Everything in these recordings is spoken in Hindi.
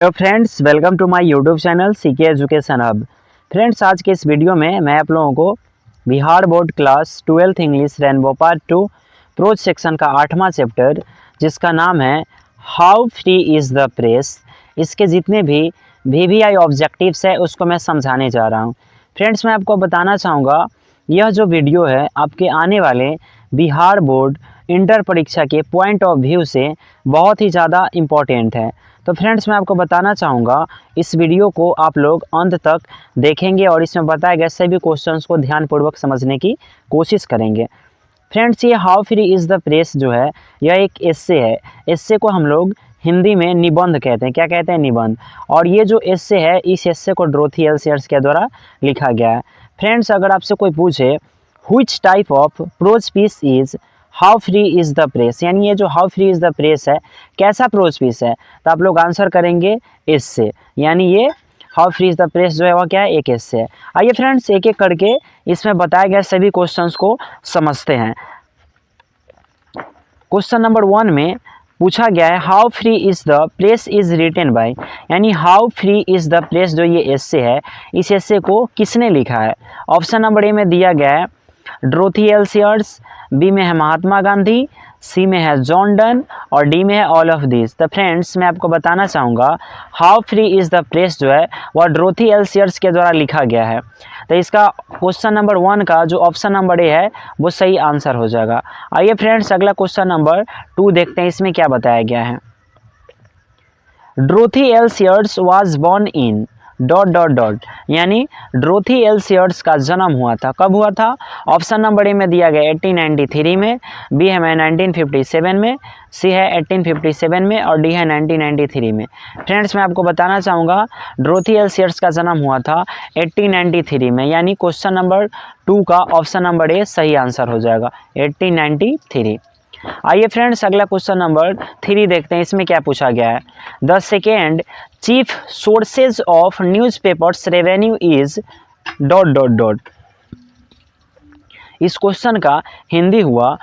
Hello friends, welcome to my YouTube channel CK education hub. Friends, आज के इस वीडियो में मैं आप लोगों को Bihar board class 12th English Rainbow part 2 prose section का 8वां चैप्टर जिसका नाम है how free is the press, इसके जितने भी वीवीआई ऑब्जेक्टिव्स है उसको मैं समझाने जा रहा हूँ। फ्रेंड्स, मैं आपको बताना चाहूँगा यह जो वीडियो है आपके आने वाले बिहार बोर्ड इंटर परीक्षा के पॉइंट ऑफ व्यू से बहुत ही ज़्यादा इम्पॉर्टेंट है। तो फ्रेंड्स, मैं आपको बताना चाहूँगा इस वीडियो को आप लोग अंत तक देखेंगे और इसमें बताए गए सभी क्वेश्चंस को ध्यानपूर्वक समझने की कोशिश करेंगे। फ्रेंड्स, ये how free is the press जो है यह एक एस्से है। एस्से को हम लोग हिंदी में निबंध कहते हैं। क्या कहते हैं? निबंध। और ये जो एस्से है इस एस्से को डोरोथी एल सीयर्स के द्वारा लिखा गया है। फ्रेंड्स, अगर आपसे कोई पूछे which type of prose piece is how free is the press, यानी ये जो how free is the press है कैसा प्रोज पीस है, तो आप लोग आंसर करेंगे इससे, यानी ये how free is the press जो है वह क्या है, एक एस्से है। आइए फ्रेंड्स, एक एक करके इसमें बताए गए सभी क्वेश्चंस को समझते हैं। क्वेश्चन नंबर 1 में पूछा गया है how free is the press is written by, यानी how free is the press जो ये एस्से है इस एस्से को किसने लिखा है। ऑप्शन नंबर ए में दिया गया है डोरोथी एल सीयर्स, बी में है महात्मा गांधी, सी में है जॉन डन और डी में है ऑल ऑफ दिस। तो फ्रेंड्स, मैं आपको बताना चाहूँगा how free is the press जो है वह डोरोथी एल सीयर्स के द्वारा लिखा गया है। तो इसका क्वेश्चन नंबर 1 का जो ऑप्शन नंबर ए है वो सही आंसर हो जाएगा। आइए फ्रेंड्स, अगला क्वेश्चन नंबर 2 देखते हैं इसमें क्या बताया गया है। Dorothy L Sayers was born in dot dot dot, यानी डोरोथी एल सीयर्स का जन्म हुआ था, कब हुआ था। ऑप्शन नंबर ए में दिया गया 1893 में, बी है 1957 में, सी है 1857 में और डी है 1993 में। फ्रेंड्स, मैं आपको बताना चाहूँगा डोरोथी एल सीयर्स का जन्म हुआ था 1893 में, यानी क्वेश्चन नंबर 2 का ऑप्शन नंबर ए सही आंसर हो जाएगा 1893। आइए फ्रेंड्स, अगला क्वेश्चन नंबर 3 देखते हैं इसमें क्या पूछा गया है। The second chief sources of newspapers revenue is dot dot dot. इस क्वेश्चन का हिंदी हुआ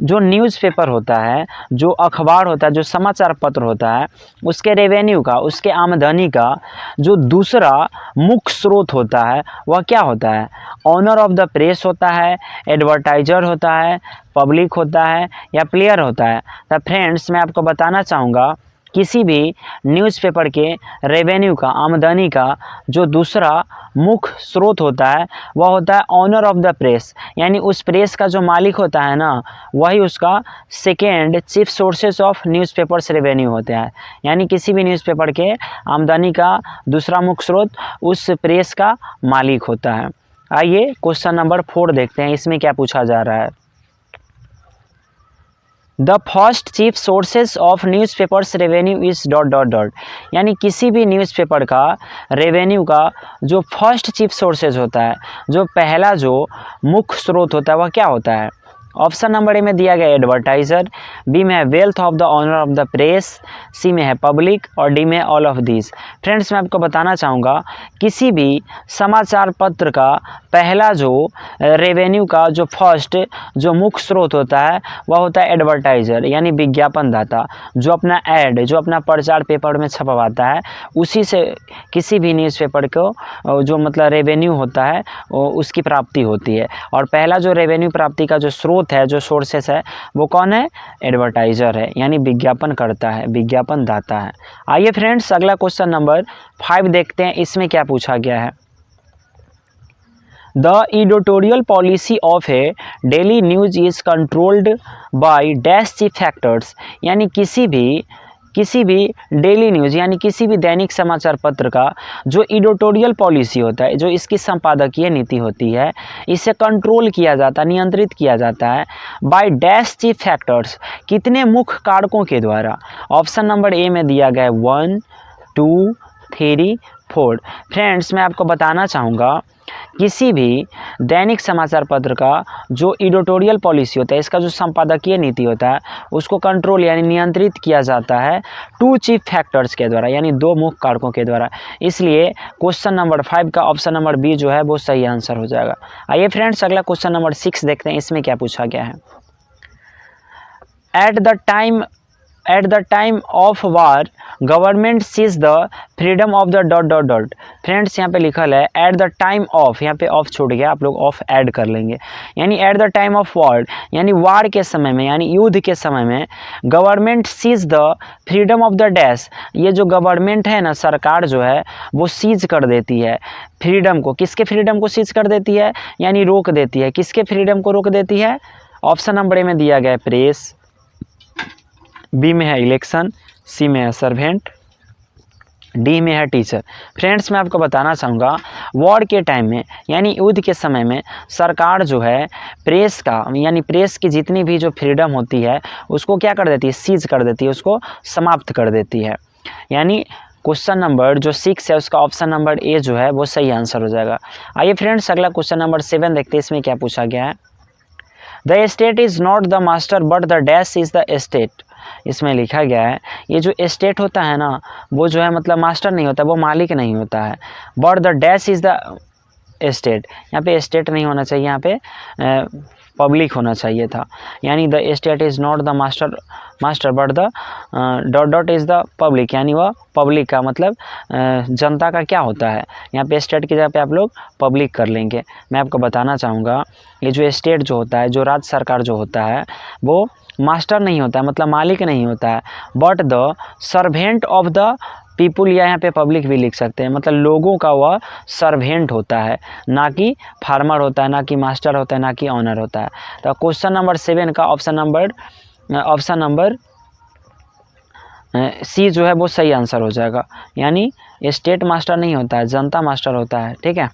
जो न्यूज़पेपर होता है, जो अखबार होता है, जो समाचार पत्र होता है, उसके रेवेन्यू का, उसके आमदनी का जो दूसरा मुख्य स्रोत होता है वह क्या होता है। ऑनर ऑफ द प्रेस होता है, एडवर्टाइजर होता है, पब्लिक होता है या प्लेयर होता है। तो फ्रेंड्स, मैं आपको बताना चाहूँगा किसी भी न्यूज़पेपर के रेवेन्यू का, आमदनी का जो दूसरा मुख्य स्रोत होता है वह होता है ऑनर ऑफ द प्रेस, यानी उस प्रेस का जो मालिक होता है ना वही उसका second chief sources of newspapers revenue होता है, यानी किसी भी न्यूज़पेपर के आमदनी का दूसरा मुख्य स्रोत उस प्रेस का मालिक होता है। आइए क्वेश्चन नंबर 4 देखते हैं इसमें क्या पूछा जा रहा है। The first chief sources of newspapers revenue is dot dot dot, यानी किसी भी न्यूज़पेपर का रेवेन्यू का जो फर्स्ट चीफ सोर्सेज होता है, जो पहला जो मुख्य स्रोत होता है वह क्या होता है। ऑप्शन नंबर ए में दिया गया एडवर्टाइजर, बी में है wealth of the owner of the press, C में है पब्लिक और डी में ऑल ऑफ दिस। फ्रेंड्स, मैं आपको बताना चाहूँगा किसी भी समाचार पत्र का पहला जो रेवेन्यू का जो फर्स्ट जो मुख्य स्रोत होता है वह होता है एडवर्टाइजर, यानी विज्ञापन दाता, जो अपना ऐड, जो अपना प्रचार पेपर में छपवाता है, उसी से किसी भी न्यूज़पेपर को जो मतलब रेवेन्यू होता है उसकी प्राप्ति होती है। और पहला जो रेवेन्यू प्राप्ति का जो स्रोत है, जो सोर्सेस है, वो कौन है? एडवर्टाइजर है, यानी विज्ञापन करता है, विज्ञापन दाता है। आइए फ्रेंड्स, अगला क्वेश्चन नंबर 5 देखते हैं इसमें क्या पूछा गया है। The editorial policy of A daily news is controlled by dash chief factors, यानी किसी भी डेली न्यूज़ यानी किसी भी दैनिक समाचार पत्र का जो एडिटोरियल पॉलिसी होता है, जो इसकी संपादकीय नीति होती है, इसे कंट्रोल किया जाता है, नियंत्रित किया जाता है बाय डैश चीफ फैक्टर्स, कितने मुख्य कारकों के द्वारा। ऑप्शन नंबर ए में दिया गया है 1, 2, 3, 4। फ्रेंड्स, मैं आपको बताना चाहूँगा किसी भी दैनिक समाचार पत्र का जो एडिटोरियल पॉलिसी होता है, इसका जो संपादकीय नीति होता है, उसको कंट्रोल यानी नियंत्रित किया जाता है 2 चीफ फैक्टर्स के द्वारा, यानी 2 मुख्य कारकों के द्वारा। इसलिए क्वेश्चन नंबर 5 का ऑप्शन नंबर बी जो है वो सही आंसर हो जाएगा। आइए फ्रेंड्स, अगला क्वेश्चन नंबर 6 देखते हैं इसमें क्या पूछा गया है। At the time at the time of war government seize the freedom of the dot dot dot. Friends यहाँ पे लिखल है एट द टाइम ऑफ, यहाँ पे ऑफ छूट गया, आप लोग ऑफ ऐड कर लेंगे, यानी eight the time of war, यानी वार के समय में, यानी युद्ध के समय में government seize the freedom of the dash, ये जो गवर्नमेंट है ना, सरकार जो है वो सीज कर देती है फ्रीडम को। किसके फ्रीडम को सीज कर देती है, यानी रोक देती है। किसके फ्रीडम को रोक देती है? ऑप्शन नंबर ए में दिया गया है प्रेस, बी में है इलेक्शन, सी में है सर्वेंट, डी में है टीचर। फ्रेंड्स मैं आपको बताना चाहूँगा वॉर के टाइम में यानी युद्ध के समय में सरकार जो है प्रेस का, यानी प्रेस की जितनी भी जो फ्रीडम होती है उसको क्या कर देती है? सीज कर देती है, उसको समाप्त कर देती है। यानी क्वेश्चन नंबर जो 6 है उसका ऑप्शन नंबर ए जो है वो सही आंसर हो जाएगा। आइए फ्रेंड्स अगला क्वेश्चन नंबर 7 देखते हैं, इसमें क्या पूछा गया है। The state is not the master but the dash is the state. इसमें लिखा गया है ये जो स्टेट होता है ना वो जो है मतलब मास्टर नहीं होता, वो मालिक नहीं होता है, but the dash is the state. यहाँ पे स्टेट नहीं होना चाहिए, यहाँ पे पब्लिक होना चाहिए था। यानी the state is not the master but the dot dot is the public, यानी वह पब्लिक का मतलब जनता का क्या होता है। यहाँ पे स्टेट की जगह पे आप लोग पब्लिक कर लेंगे। मैं आपको बताना चाहूँगा ये जो स्टेट जो होता है, जो राज्य सरकार जो होता है वो मास्टर नहीं होता है, मतलब मालिक नहीं होता है, but the servant of the people, या यहाँ पे पब्लिक भी लिख सकते हैं, मतलब लोगों का वह सर्वेंट होता है, ना कि फार्मर होता है, ना कि मास्टर होता है, ना कि ऑनर होता है। तो क्वेश्चन नंबर 7 का ऑप्शन नंबर सी जो है वो सही आंसर हो जाएगा। यानी स्टेट मास्टर नहीं होता है, जनता मास्टर होता है। ठीक है,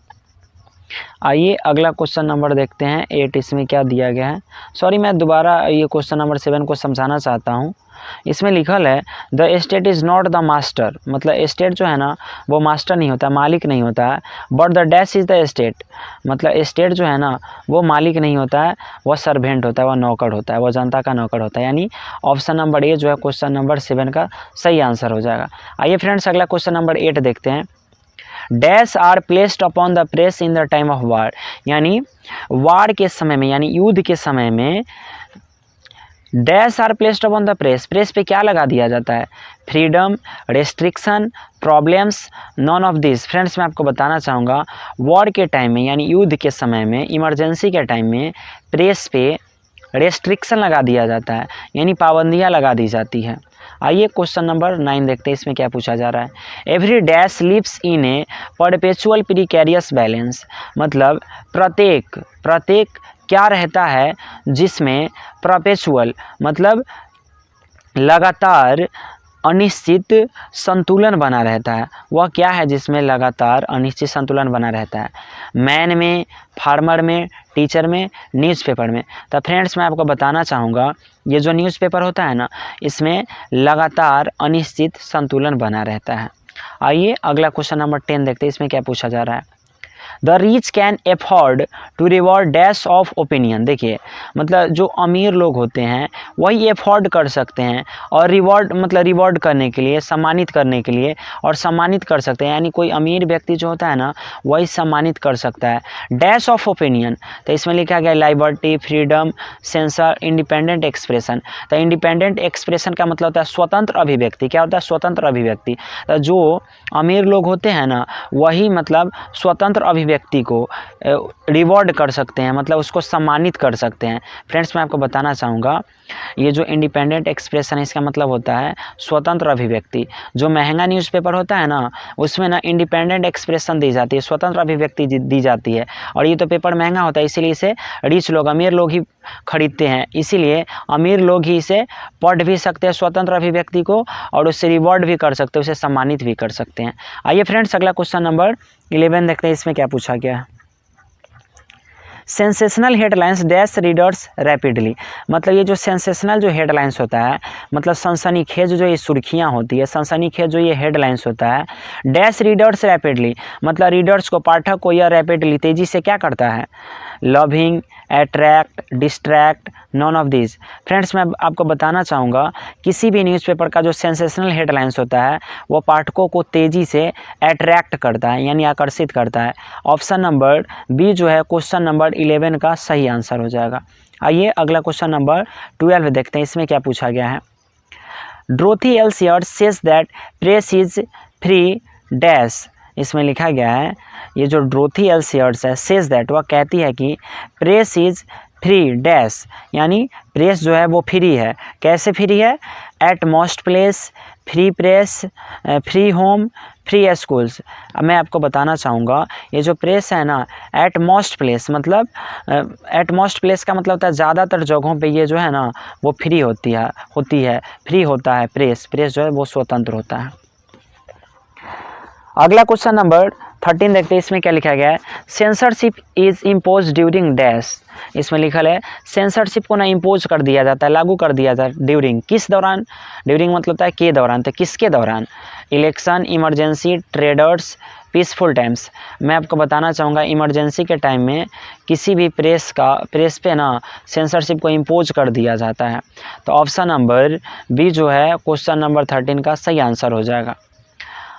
आइए अगला क्वेश्चन नंबर देखते हैं 8, इसमें क्या दिया गया है। सॉरी मैं दोबारा ये क्वेश्चन नंबर 7 को समझाना चाहता हूँ। इसमें लिखल है the state is not the master, मतलब स्टेट जो है ना वो मास्टर नहीं होता, मालिक नहीं होता है, but the dash is the state, मतलब स्टेट जो है ना वो मालिक नहीं होता है, वह सर्वेंट होता है, वह नौकर होता है, वह जनता का नौकर होता है। यानी ऑप्शन नंबर ए जो है क्वेश्चन नंबर 7 का सही आंसर हो जाएगा। आइए फ्रेंड्स अगला क्वेश्चन नंबर 8 देखते हैं। Dash are placed upon the press in the time of war, यानी वार के समय में, यानी युद्ध के समय में dash are placed upon the press, press पे क्या लगा दिया जाता है? Freedom, restriction, problems, none of this. Friends मैं आपको बताना चाहूँगा वॉर के टाइम में यानी युद्ध के समय में, इमरजेंसी के टाइम में प्रेस पे रेस्ट्रिक्शन लगा दिया जाता है, यानी पाबंदियाँ लगा दी जाती है। आइए क्वेश्चन नंबर 9 देखते हैं, इसमें क्या पूछा जा रहा है। Every dash lives in a perpetual precarious balance, मतलब प्रत्येक क्या रहता है जिसमें परपेचुअल मतलब लगातार अनिश्चित संतुलन बना रहता है। वह क्या है जिसमें लगातार अनिश्चित संतुलन बना रहता है? मैन में, फार्मर में, टीचर में, न्यूज़पेपर में। तो फ्रेंड्स मैं आपको बताना चाहूँगा ये जो न्यूज़पेपर होता है ना इसमें लगातार अनिश्चित संतुलन बना रहता है। आइए अगला क्वेश्चन नंबर 10 देखते हैं, इसमें क्या पूछा जा रहा है। The rich can afford to reward dash of opinion. देखिए मतलब जो अमीर लोग होते हैं वही एफोर्ड कर सकते हैं और रिवॉर्ड करने के लिए, सम्मानित करने के लिए और सम्मानित कर सकते हैं, यानी कोई अमीर व्यक्ति जो होता है ना वही सम्मानित कर सकता है डैश ऑफ ओपिनियन। तो इसमें लिखा गया liberty, freedom, sensor, independent expression. तो इंडिपेंडेंट एक्सप्रेशन का मतलब होता है स्वतंत्र अभिव्यक्ति। क्या होता है? स्वतंत्र अभिव्यक्ति। तो जो अमीर लोग होते हैं ना वही मतलब स्वतंत्र अभिव्यक्ति को रिवॉर्ड कर सकते हैं, मतलब उसको सम्मानित कर सकते हैं। फ्रेंड्स मैं आपको बताना चाहूँगा ये जो इंडिपेंडेंट एक्सप्रेशन है इसका मतलब होता है स्वतंत्र अभिव्यक्ति। जो महंगा न्यूज़पेपर होता है ना उसमें ना इंडिपेंडेंट एक्सप्रेशन दी जाती है, स्वतंत्र अभिव्यक्ति दी जाती है, और ये तो पेपर महंगा होता है इसीलिए इसे रिच लोग, अमीर लोग ही खरीदते हैं, इसीलिए अमीर लोग ही इसे पढ़ भी सकते हैं स्वतंत्र अभिव्यक्ति को और उससे रिवॉर्ड भी कर सकते हैं, उसे सम्मानित भी कर सकते हैं। आइए फ्रेंड्स अगला क्वेश्चन नंबर 11 देखते हैं, इसमें क्या पूछा गया है। Sensational headlines dash readers rapidly, मतलब ये जो सेंसेशनल जो हेडलाइंस होता है मतलब सनसनीखेज जो ये सुर्खियाँ होती है, सनसनीखेज जो ये हेडलाइंस होता है डैश रीडर्स रैपिडली, मतलब रीडर्स को, पाठक को यह रैपिडली तेज़ी से क्या करता है? Loving, attract, distract, non of this. Friends मैं आपको बताना चाहूँगा किसी भी न्यूज़पेपर का जो सेंसेशनल हेडलाइंस होता है वो पाठकों को तेज़ी से अट्रैक्ट करता है, यानी आकर्षित करता है। ऑप्शन नंबर बी जो है क्वेश्चन नंबर 11 का सही आंसर हो जाएगा। आइए अगला क्वेश्चन नंबर 12 देखते हैं, इसमें क्या पूछा गया है। Dorothy L Sayers says that press is free dash, इसमें लिखा गया है ये जो ड्रोथी एल सियर्स है सेज दैट, वह कहती है कि प्रेस इज फ्री डैश, यानी प्रेस जो है वो फ्री है। कैसे फ्री है? At most place, free press, free home, free schools. अब मैं आपको बताना चाहूँगा ये जो प्रेस है ना, एट मोस्ट प्लेस मतलब एट मोस्ट प्लेस का मतलब होता है ज़्यादातर जगहों पे ये जो है ना वो फ्री होती है, फ्री होता है। प्रेस जो है वो स्वतंत्र होता है। अगला क्वेश्चन नंबर 13 देखते हैं, इसमें क्या लिखा गया है? Censorship is impose during dash, इसमें लिखा है सेंसरशिप को ना इम्पोज कर दिया जाता है, लागू कर दिया जाता है ड्यूरिंग, किस दौरान? ड्यूरिंग मतलब होता है के दौरान, तो किसके दौरान? Election, emergency, traders, peaceful times. मैं आपको बताना चाहूँगा इमरजेंसी के टाइम में किसी भी प्रेस पे ना सेंसरशिप को इम्पोज कर दिया जाता है। तो ऑप्शन नंबर बी जो है क्वेश्चन नंबर 13 का सही आंसर हो जाएगा।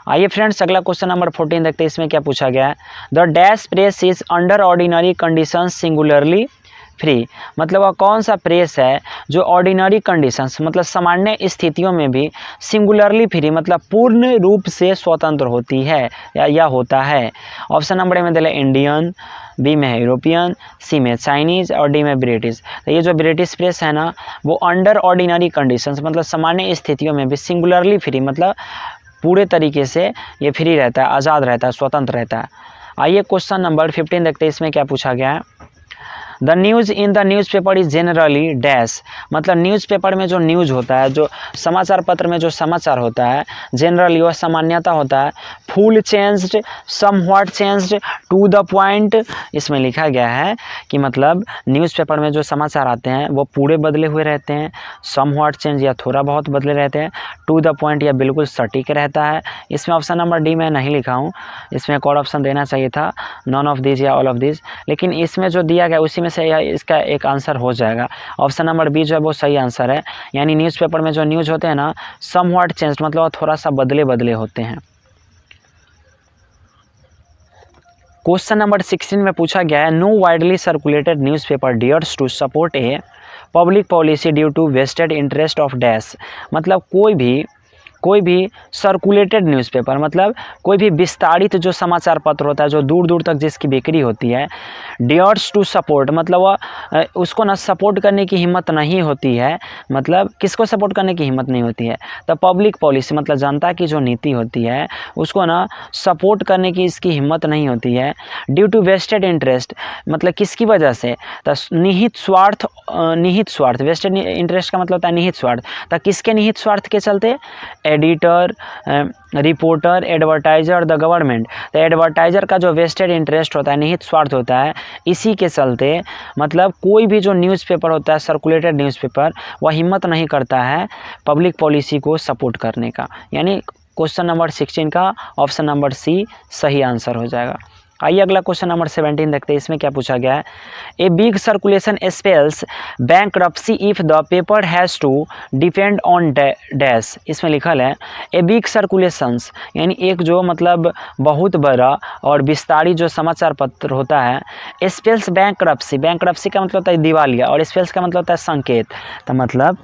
आइए फ्रेंड्स अगला क्वेश्चन नंबर 14 देखते हैं, इसमें क्या पूछा गया है? The dash press is under ordinary conditions singularly free, मतलब वह कौन सा प्रेस है जो ऑर्डिनरी कंडीशंस मतलब सामान्य स्थितियों में भी सिंगुलरली फ्री मतलब पूर्ण रूप से स्वतंत्र होती है या होता है? ऑप्शन नंबर ए में दिया इंडियन, बी में है यूरोपियन, सी में चाइनीज़ और डी में ब्रिटिश। तो ये जो ब्रिटिश प्रेस है ना वो अंडर ऑर्डिनरी कंडीशंस मतलब सामान्य स्थितियों में भी सिंगुलरली फ्री मतलब पूरे तरीके से ये फ्री रहता है, आज़ाद रहता है, स्वतंत्र रहता है। आइए क्वेश्चन नंबर 15 देखते हैं, इसमें क्या पूछा गया है? The news in the newspaper is generally dash, मतलब न्यूज़पेपर में जो न्यूज़ होता है, जो समाचार पत्र में जो समाचार होता है, जनरली वह सामान्यता होता है, full changed, somewhat changed, to the point. इसमें लिखा गया है कि मतलब न्यूज़पेपर में जो समाचार आते हैं वो पूरे बदले हुए रहते हैं, समव्हाट चेंज या थोड़ा बहुत बदले रहते हैं, टू द पॉइंट या बिल्कुल सटीक रहता है। इसमें ऑप्शन नंबर डी मैं नहीं लिखा हूँ, इसमें एक और ऑप्शन देना चाहिए था, नॉन ऑफ दिस या ऑल ऑफ दिस, लेकिन इसमें जो दिया गया उसी में से इसका एक आंसर हो जाएगा। ऑप्शन नंबर बी जो है वो सही आंसर है, यानी न्यूज़पेपर में जो न्यूज़ होते हैं ना समव्हाट चेंज्ड मतलब थोड़ा सा बदले होते हैं। क्वेश्चन नंबर 16 में पूछा गया है no widely circulated newspaper dares to support a public policy due to vested interest of dash, मतलब कोई भी सर्कुलेटेड न्यूज़पेपर मतलब कोई भी विस्तारित जो समाचार पत्र होता है जो दूर दूर तक जिसकी बिक्री होती है, डियर्स टू सपोर्ट मतलब वह उसको ना सपोर्ट करने की हिम्मत नहीं होती है, मतलब किसको सपोर्ट करने की हिम्मत नहीं होती है? तो पब्लिक पॉलिसी मतलब जनता की जो नीति होती है उसको ना सपोर्ट करने की इसकी हिम्मत नहीं होती है। ड्यू टू वेस्टेड इंटरेस्ट मतलब किसकी वजह से? तो निहित स्वार्थ, वेस्टेड इंटरेस्ट का मतलब होता है निहित स्वार्थ, तो किसके निहित स्वार्थ के चलते? Editor, reporter, advertiser, the government. तो एडवर्टाइजर का जो वेस्टेड इंटरेस्ट होता है, निहित स्वार्थ होता है, इसी के चलते मतलब कोई भी जो न्यूज़पेपर होता है सर्कुलेटेड न्यूज़पेपर वह हिम्मत नहीं करता है पब्लिक पॉलिसी को सपोर्ट करने का, यानी क्वेश्चन नंबर 16 का ऑप्शन नंबर सी सही आंसर हो जाएगा। आइए अगला क्वेश्चन नंबर 17 देखते हैं, इसमें क्या पूछा गया है? A big circulation spells bankruptcy if the paper has to depend on dash. इसमें लिखा है ए बिग सर्कुलेशंस यानी एक जो मतलब बहुत बड़ा और विस्तारित जो समाचार पत्र होता है। स्पेल्स बैंक्रप्सी का मतलब होता है दिवालिया और स्पेल्स का मतलब होता है संकेत। तो मतलब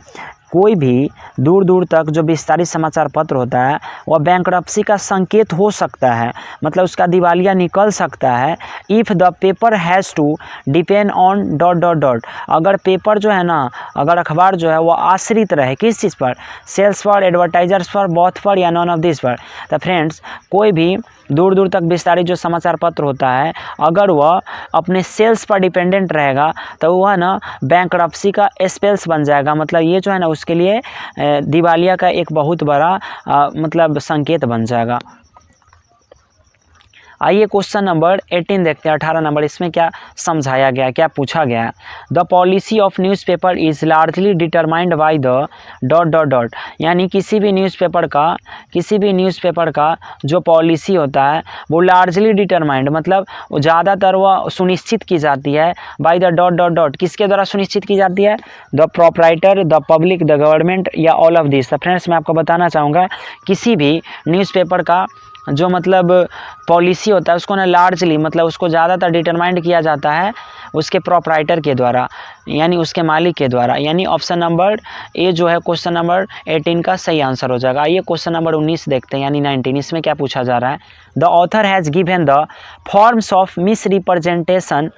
कोई भी दूर दूर तक जो विस्तारित समाचार पत्र होता है वह बैंक्रप्सी का संकेत हो सकता है, मतलब उसका दिवालिया निकल सकता है। If the paper has to depend on dot dot dot, अगर पेपर जो है ना, अगर अखबार जो है वो आश्रित रहे किस चीज़ पर? सेल्स पर, एडवर्टाइजर्स पर, बोथ पर या नॉन ऑफ दिस पर। तो फ्रेंड्स कोई भी दूर दूर तक विस्तारित जो समाचार पत्र होता है अगर वह अपने सेल्स पर डिपेंडेंट रहेगा तो वह ना बैंक्रप्सी का स्पेल्स बन जाएगा, मतलब ये जो है ना उसके लिए दिवालिया का एक बहुत बड़ा मतलब संकेत बन जाएगा। आइए क्वेश्चन नंबर 18 देखते हैं, 18 नंबर, इसमें क्या समझाया गया, क्या पूछा गया? The policy of newspaper is largely determined by the dot dot dot, यानी किसी भी न्यूज़पेपर का जो पॉलिसी होता है वो लार्जली डिटरमाइंड मतलब ज़्यादातर वह सुनिश्चित की जाती है by the dot dot dot, किसके द्वारा सुनिश्चित की जाती है? The proprietor, the public, the government या ऑल ऑफ दिस। तो फ्रेंड्स मैं आपको बताना चाहूँगा किसी भी न्यूज़पेपर का जो मतलब पॉलिसी होता है उसको ना लार्जली मतलब उसको ज़्यादातर डिटरमाइंड किया जाता है उसके प्रोप्राइटर के द्वारा, यानी उसके मालिक के द्वारा। यानी ऑप्शन नंबर ए जो है क्वेश्चन नंबर 18 का सही आंसर हो जाएगा। आइए क्वेश्चन नंबर 19 देखते हैं, यानी 19। इसमें क्या पूछा जा रहा है, the author has given the forms of miss representation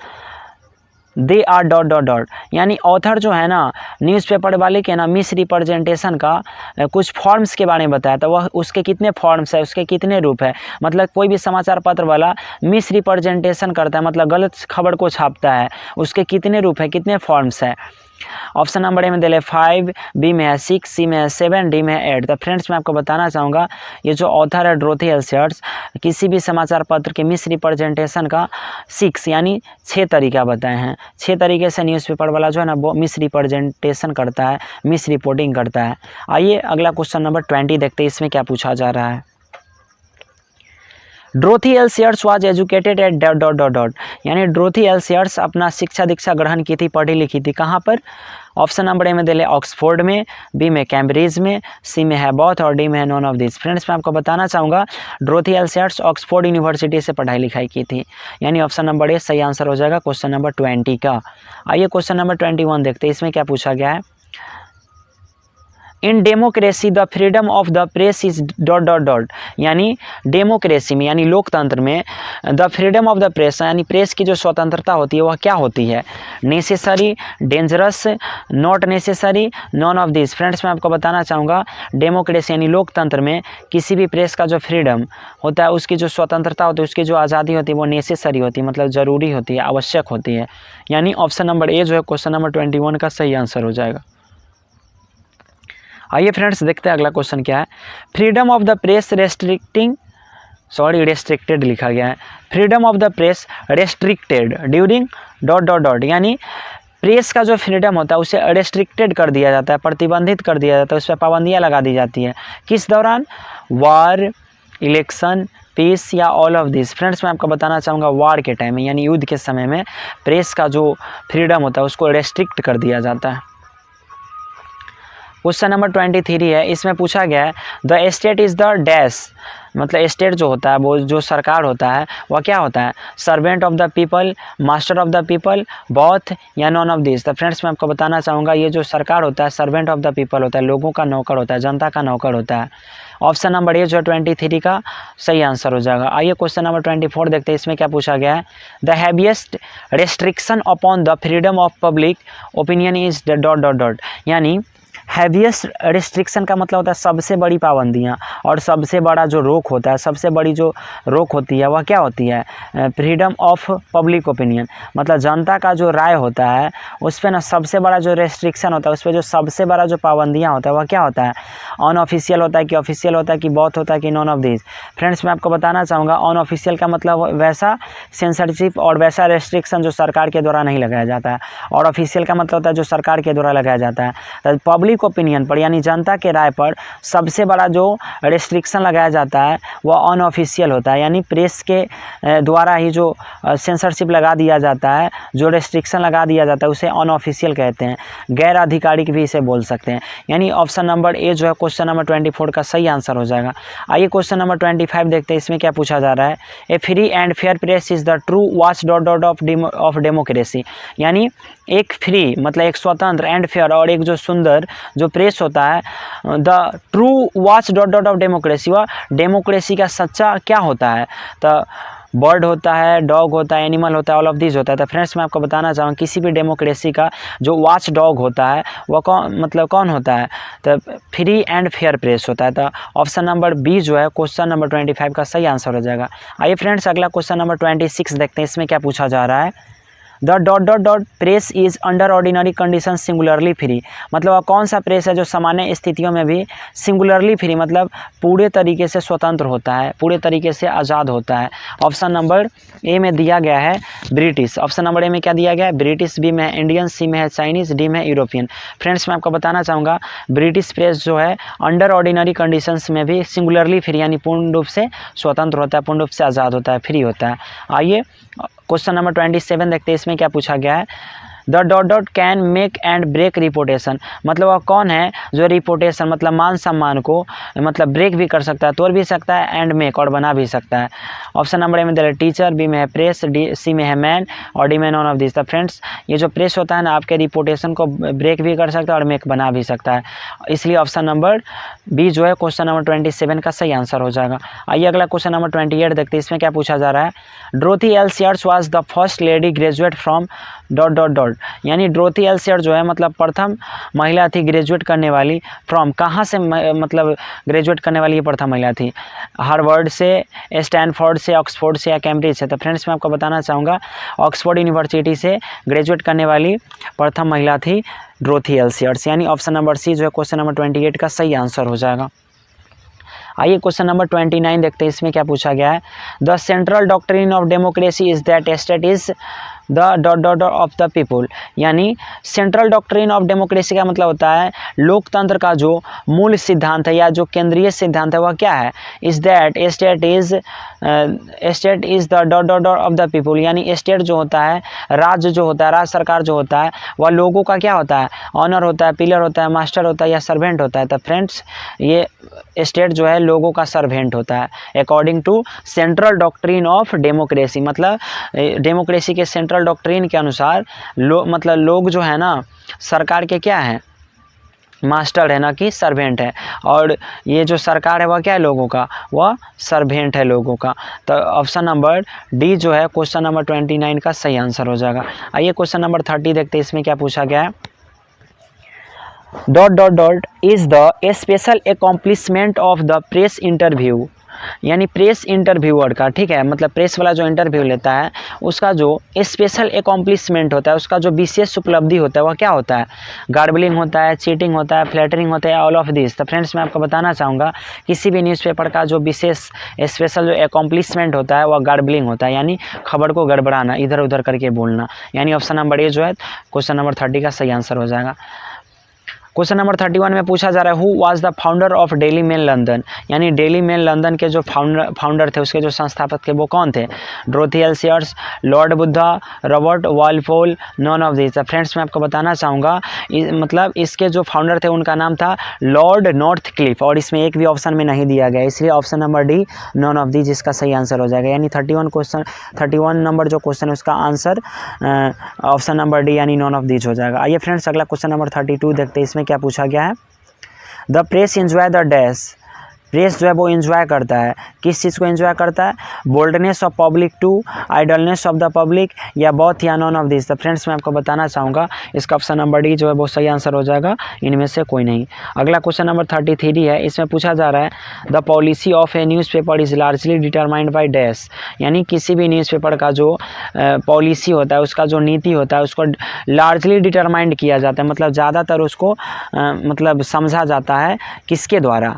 they R dot dot dot. यानी ऑथर जो है ना न्यूज़पेपर वाले के ना मिस रिप्रेजेंटेशन का कुछ फॉर्म्स के बारे में बताया था, वह उसके कितने फॉर्म्स है, उसके कितने रूप है। मतलब कोई भी समाचार पत्र वाला मिस रिप्रेजेंटेशन करता है, मतलब गलत खबर को छापता है, उसके कितने रूप है, कितने फॉर्म्स है। ऑप्शन नंबर ए में दिले 5, बी में है 6, सी में है 7, डी में है 8। तो फ्रेंड्स मैं आपको बताना चाहूँगा ये जो ऑथर है डोरोथी एल सीयर्स किसी भी समाचार पत्र के मिस रिप्रेजेंटेशन का 6 यानी 6 तरीका बताए हैं। 6 तरीके से न्यूज़पेपर वाला जो है ना वो मिस रिप्रेजेंटेशन करता है, मिस रिपोर्टिंग करता है। आइए अगला क्वेश्चन नंबर 20 देखते हैं, इसमें क्या पूछा जा रहा है। Dorothy L Sayers was educated at dot dot dot dot. यानी डोरोथी एल सीयर्स अपना शिक्षा दीक्षा ग्रहण की थी, पढ़ी लिखी थी कहाँ पर। ऑप्शन नंबर ए में दिले ऑक्सफोर्ड में, बी में कैम्ब्रिज में, सी में है बॉथ और डी में है नॉन ऑफ दिस। फ्रेंड्स मैं आपको बताना चाहूँगा Dorothy L Sayers Oxford University से पढ़ाई लिखाई की थी, यानी ऑप्शन नंबर ए सही आंसर हो जाएगा क्वेश्चन नंबर 20 का। आइए क्वेश्चन नंबर 21 देखते हैं, इसमें क्या पूछा गया है। In democracy the freedom of the press is dot dot dot. यानी डेमोक्रेसी में यानी लोकतंत्र में the freedom of the press यानी प्रेस की जो स्वतंत्रता होती है वह क्या होती है। Necessary, dangerous, not necessary, non of this. Friends मैं आपको बताना चाहूँगा डेमोक्रेसी यानी लोकतंत्र में किसी भी प्रेस का जो फ्रीडम होता है, उसकी जो स्वतंत्रता होती है, उसकी जो आज़ादी होती है वो नेसेसरी होती है, मतलब ज़रूरी होती है, आवश्यक होती है। यानी ऑप्शन नंबर ए जो है क्वेश्चन नंबर 21 का सही आंसर हो जाएगा। आइए फ्रेंड्स देखते हैं अगला क्वेश्चन क्या है। Freedom of the press restricted लिखा गया है। Freedom of the press restricted during dot dot dot. यानी प्रेस का जो फ्रीडम होता है उसे रेस्ट्रिक्टेड कर दिया जाता है, प्रतिबंधित कर दिया जाता है, उस पर पाबंदियाँ लगा दी जाती है। किस दौरान? वार, इलेक्शन, पीस या ऑल ऑफ दिस। फ्रेंड्स मैं आपको बताना चाहूँगा वार के टाइम में यानी युद्ध के समय में प्रेस का जो फ्रीडम होता है उसको रेस्ट्रिक्ट कर दिया जाता है। क्वेश्चन नंबर 23 है, इसमें पूछा गया है the state is the dash. मतलब स्टेट जो होता है वो जो सरकार होता है वह क्या होता है? Servant of the people, master of the people, both या नॉन ऑफ दिस। तो फ्रेंड्स मैं आपको बताना चाहूँगा ये जो सरकार होता है सर्वेंट ऑफ द पीपल होता है, लोगों का नौकर होता है, जनता का नौकर होता है। ऑप्शन नंबर ए जो 23 का सही आंसर हो जाएगा। आइए क्वेश्चन नंबर 24 देखते हैं, इसमें क्या पूछा गया है। The heaviest restriction upon the freedom of public opinion is the dot dot dot. यानी हैवीएस्ट रिस्ट्रिक्शन का मतलब होता है सबसे बड़ी पाबंदियाँ, और सबसे बड़ा जो रोक होता है, सबसे बड़ी जो रोक होती है वह क्या होती है? Freedom of public opinion. मतलब जनता का जो राय होता है उस पर ना सबसे बड़ा जो रेस्ट्रिक्शन होता है, उस पर जो सबसे बड़ा जो पाबंदियाँ होता है वह क्या होता है? अनऑफिशियल होता है कि ऑफिशियल होता है कि बॉथ होता है कि नॉन ऑफ दिस। फ्रेंड्स मैं आपको बताना चाहूँगा अनऑफिशियल का मतलब वैसा सेंसरशिप और वैसा रेस्ट्रिक्शन जो सरकार के द्वारा नहीं लगाया जाता है, और ऑफिशियल का मतलब होता है जो सरकार के द्वारा लगाया जाता है। तो पब्लिक ओपिनियन पर यानी जनता के राय पर सबसे बड़ा जो रेस्ट्रिक्शन लगाया जाता है वह अनऑफिशियल होता है, यानी प्रेस के द्वारा ही जो सेंसरशिप लगा दिया जाता है, जो रेस्ट्रिक्शन लगा दिया जाता है उसे अनऑफिशियल कहते हैं, गैर आधिकारिक भी इसे बोल सकते हैं। यानी ऑप्शन नंबर ए जो है क्वेश्चन नंबर 24 का सही आंसर हो जाएगा। आइए क्वेश्चन नंबर 25 देखते हैं, इसमें क्या पूछा जा रहा है। A free and fair press is the true watch dot dot of democracy. यानी एक फ्री मतलब एक स्वतंत्र एंड फेयर और एक जो सुंदर जो प्रेस होता है, the true watch dot dot of democracy, वह डेमोक्रेसी का सच्चा क्या होता है? तो बर्ड होता है, डॉग होता है, एनिमल होता है, ऑल ऑफ दिस होता है। तो फ्रेंड्स मैं आपको बताना चाहूँगा किसी भी डेमोक्रेसी का जो वॉच डॉग होता है वह कौन होता है? तो फ्री एंड फेयर प्रेस होता है। तो ऑप्शन नंबर बी जो है क्वेश्चन नंबर 25 का सही आंसर हो जाएगा। आइए फ्रेंड्स अगला क्वेश्चन नंबर 26 देखते हैं, इसमें क्या पूछा जा रहा है। The dot dot dot press is under ordinary condition singularly free. मतलब वह कौन सा प्रेस है जो सामान्य स्थितियों में भी सिंगुलरली फ्री मतलब पूरे तरीके से स्वतंत्र होता है, पूरे तरीके से आज़ाद होता है। ऑप्शन नंबर ए में दिया गया है ब्रिटिश। ऑप्शन नंबर ए में क्या दिया गया है? ब्रिटिश, बी में है इंडियन, सी में है चाइनीज़, डी में है यूरोपियन। फ्रेंड्स मैं आपको बताना चाहूँगा ब्रिटिश प्रेस जो है अंडर ऑर्डिनरी कंडीशंस में भी सिंगुलरली फ्री यानी पूर्ण रूप से स्वतंत्र होता है, पूर्ण रूप से आज़ाद होता है, फ्री होता है। आइए क्वेश्चन नंबर 27 देखते हैं, इसमें क्या पूछा गया है। The dot dot can make and break reputation, मतलब वह कौन है जो रिपोर्टेशन मतलब मान सम्मान को मतलब ब्रेक भी कर सकता है, तोड़ भी सकता है, एंड मेक और बना भी सकता है। ऑप्शन नंबर ए में दे टीचर, बी में है प्रेस, डी सी में है मैन और डी में नॉन ऑफ दिस। तो फ्रेंड्स ये जो प्रेस होता है ना आपके रिपोर्टेशन को ब्रेक भी कर सकता है और मेक बना भी सकता है, इसलिए ऑप्शन नंबर बी जो है क्वेश्चन नंबर 27 का सही आंसर हो जाएगा। आइए अगला क्वेश्चन नंबर 28 देखते हैं, इसमें क्या पूछा जा रहा है। Dorothy L Sayers was the first lady graduate from dot dot dot, यानी डोरोथी एल सीयर्स जो है मतलब प्रथम महिला थी ग्रेजुएट करने वाली, फ्रॉम कहाँ से मतलब ग्रेजुएट करने वाली ये प्रथम महिला थी, हार्वर्ड से, स्टैनफोर्ड से, ऑक्सफोर्ड से या कैम्ब्रिज से। तो फ्रेंड्स मैं आपको बताना चाहूँगा ऑक्सफोर्ड यूनिवर्सिटी से ग्रेजुएट करने वाली प्रथम महिला थी डोरोथी एल सीयर्स, यानी ऑप्शन नंबर सी जो है क्वेश्चन नंबर 28 का सही आंसर हो जाएगा। आइए क्वेश्चन नंबर 29 देखते हैं, इसमें क्या पूछा गया है। The central doctrine of democracy is that state is the dot dot of the people, यानी सेंट्रल डॉक्ट्रिन ऑफ डेमोक्रेसी का मतलब होता है लोकतंत्र का जो मूल सिद्धांत है या जो केंद्रीय सिद्धांत है वह क्या है। Is that state is the dot dot dot of the people, यानी स्टेट जो होता है, राज्य जो होता है, राज्य सरकार जो होता है वह लोगों का क्या होता है, ऑनर होता है, पिलर होता है, मास्टर होता है या सर्वेंट होता है। तो फ्रेंड्स ये स्टेट जो है लोगों का सर्वेंट होता है according to central doctrine of democracy, मतलब डेमोक्रेसी के सेंट्रल डॉक्ट्रिन के अनुसार मतलब लोग जो है ना सरकार के क्या है, मास्टर है ना कि सर्वेंट है, और ये जो सरकार है वह क्या है लोगों का, वह सर्वेंट है लोगों का। तो ऑप्शन नंबर डी जो है क्वेश्चन नंबर 29 का सही आंसर हो जाएगा। आइए क्वेश्चन नंबर 30 देखते हैं, इसमें क्या पूछा गया है। Dot dot dot is the special accomplishment of the press interview, यानी प्रेस इंटरव्यूअर का, ठीक है, मतलब प्रेस वाला जो इंटरव्यू लेता है उसका जो स्पेशल अकॉम्प्लिशमेंट होता है, उसका जो विशेष उपलब्धि होता है वह क्या होता है। गार्बलिंग होता है, चीटिंग होता है, फ्लैटरिंग होता है, ऑल ऑफ दिस। तो फ्रेंड्स मैं आपको बताना चाहूँगा किसी भी न्यूज़पेपर का जो विशेष स्पेशल जो अकॉम्प्लिशमेंट होता है वह गार्बलिंग होता है, यानी खबर को गड़बड़ाना, इधर उधर करके बोलना, यानी ऑप्शन नंबर ए जो है क्वेश्चन नंबर 30 का सही आंसर हो जाएगा। क्वेश्चन नंबर 31 में पूछा जा रहा है who was the founder of Daily Mail London, यानी डेली मेल लंदन के जो फाउंडर थे, उसके जो संस्थापक थे वो कौन थे। Dorothy L Sayers, Lord Buddha, Robert Walpole, none of this. Friends मैं आपको बताना चाहूँगा मतलब इसके जो फाउंडर थे उनका नाम था लॉर्ड नॉर्थक्लिफ, और इसमें एक भी ऑप्शन में नहीं दिया गया, इसलिए option number D non of this जिसका सही आंसर हो जाएगा। यानी 31 नंबर जो क्वेश्चन है उसका आंसर ऑप्शन नंबर डी यानी नॉन ऑफ दिस हो जाएगा। आइए फ्रेंड्स अगला क्वेश्चन नंबर 32 देखते हैं, इसमें क्या पूछा गया है। The press enjoy the dash, press जो है वो एंजॉय करता है, किस चीज़ को एंजॉय करता है, boldness of public too, idleness of the public, या बोथ या नॉन ऑफ दिस। तो फ्रेंड्स मैं आपको बताना चाहूँगा इसका ऑप्शन नंबर डी जो है वो सही आंसर हो जाएगा, इनमें से कोई नहीं। अगला क्वेश्चन नंबर 33 है, इसमें पूछा जा रहा है the policy of A newspaper is largely determined by dash, यानी किसी भी न्यूज़पेपर का जो पॉलिसी होता है, उसका जो नीति होता है उसको लार्जली डिटरमाइंड किया जाता है, मतलब ज़्यादातर उसको मतलब समझा जाता है किसके द्वारा,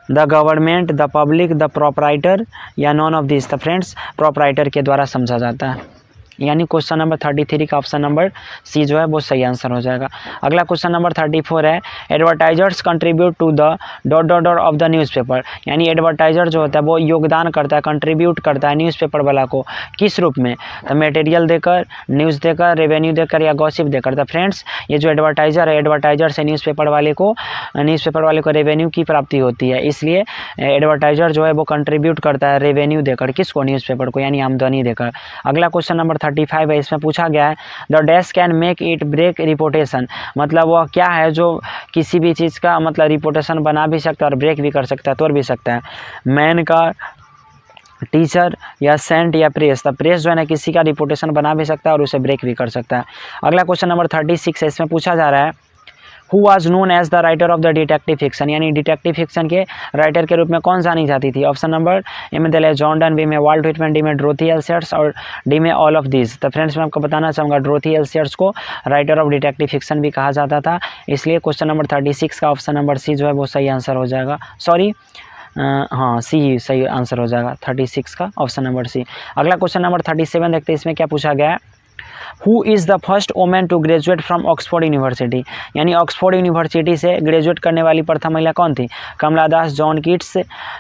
the government, the public, the proprietor, या नॉन ऑफ दिस। तो फ्रेंड्स प्रोपराइटर के द्वारा समझा जाता है, यानी क्वेश्चन नंबर 33 का ऑप्शन नंबर सी जो है वो सही आंसर हो जाएगा। अगला क्वेश्चन नंबर 34 है advertisers contribute to the dot dot dot of the newspaper, यानी एडवर्टाइजर जो होता है वो योगदान करता है, कंट्रीब्यूट करता है न्यूज़पेपर वाला को, किस रूप में, तो मटेरियल देकर, न्यूज़ देकर, रेवेन्यू देकर, या गॉसिप देकर। तो फ्रेंड्स ये जो एडवर्टाइजर है, एडवर्टाइजर से न्यूज़पेपर वाले को रेवेन्यू की प्राप्ति होती है, इसलिए एडवर्टाइजर जो है वो कंट्रीब्यूट करता है रेवेन्यू देकर, किसको, न्यूज़पेपर को, यानी आमदनी देकर। अगला क्वेश्चन नंबर 35 है, इसमें पूछा गया है the dash can make it break reputation, मतलब वह क्या है जो किसी भी चीज़ का मतलब रिपोर्टेशन बना भी सकता है और ब्रेक भी कर सकता है, तोड़ भी सकता है। मैन का, टीचर, या सेंट, या प्रेस। तो प्रेस जो है ना किसी का रिपोर्टेशन बना भी सकता है और उसे ब्रेक भी कर सकता है। अगला क्वेश्चन नंबर 36 है, इसमें पूछा जा रहा है who was known as the writer of the detective fiction, यानी डिटेक्टिव फिक्शन के राइटर के रूप में कौन जानी जाती थी। ऑप्शन नंबर ए में दिया जॉन डन, बी में वाल्ट व्हिटमैन, डी में डोरोथी एल सीयर्स, और डी में ऑल ऑफ दिस। तो फ्रेंड्स मैं आपको बताना चाहूँगा डोरोथी एल सीयर्स को राइटर ऑफ डिटेक्टिव फिक्शन भी कहा जाता था, इसलिए क्वेश्चन नंबर 36 का ऑप्शन नंबर सी जो है वो सही आंसर हो जाएगा। सॉरी हाँ सी सही आंसर हो जाएगा 36 का ऑप्शन नंबर सी। अगला क्वेश्चन नंबर 37 देखते हैं, इसमें क्या पूछा गया है who is the first women to graduate from Oxford University, यानी ऑक्सफोर्ड यूनिवर्सिटी से ग्रेजुएट करने वाली प्रथम महिला कौन थी। Kamala Das, John Keats,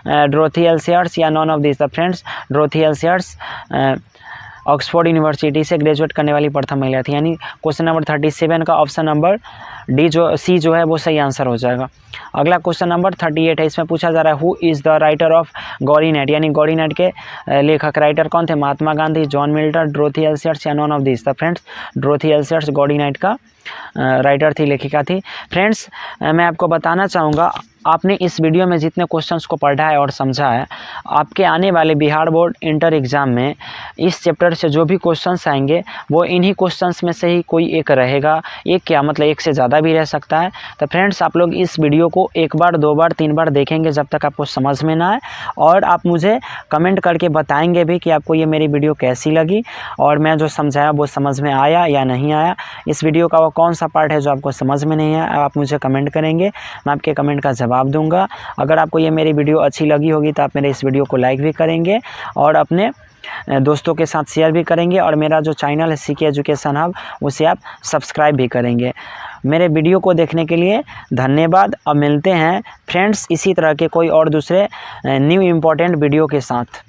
Dorothy L Sayers, या none of this. The friends Dorothy L Sayers Oxford University से ग्रेजुएट करने वाली प्रथम महिला थी। यानी क्वेश्चन नंबर 37 का ऑप्शन नंबर सी जो है वो सही आंसर हो जाएगा। अगला क्वेश्चन नंबर 38 है, इसमें पूछा जा रहा है who is the writer of Gaudy Night, यानी गॉडीनेट के लेखक राइटर कौन थे? Mahatma Gandhi, John Milton, Dorothy L Sayers या नॉन ऑफ दिस। तो फ्रेंड्स डोरोथी एल्सर्ट्स गॉडीनेट का राइटर थी, लेखिका थी। फ्रेंड्स मैं आपको बताना चाहूँगा, आपने इस वीडियो में जितने क्वेश्चंस को पढ़ा है और समझा है, आपके आने वाले बिहार बोर्ड इंटर एग्ज़ाम में इस चैप्टर से जो भी क्वेश्चंस आएंगे वो इन्हीं क्वेश्चंस में से ही कोई एक रहेगा। एक क्या मतलब एक से ज़्यादा भी रह सकता है। तो फ्रेंड्स आप लोग इस वीडियो को एक बार, दो बार, तीन बार देखेंगे जब तक आपको समझ में ना आए, और आप मुझे कमेंट करके बताएंगे भी कि आपको ये मेरी वीडियो कैसी लगी और मैं जो समझाया वो समझ में आया या नहीं आया। इस वीडियो का वो कौन सा पार्ट है जो आपको समझ में नहीं आया, आप मुझे कमेंट करेंगे, मैं आपके कमेंट का जवाब दूंगा। अगर आपको ये मेरी वीडियो अच्छी लगी होगी तो आप मेरे इस वीडियो को लाइक भी करेंगे और अपने दोस्तों के साथ शेयर भी करेंगे, और मेरा जो चैनल है सीके एजुकेशन हब उसे आप सब्सक्राइब भी करेंगे। मेरे वीडियो को देखने के लिए धन्यवाद। अब मिलते हैं फ्रेंड्स इसी तरह के कोई और दूसरे न्यू इम्पोर्टेंट वीडियो के साथ।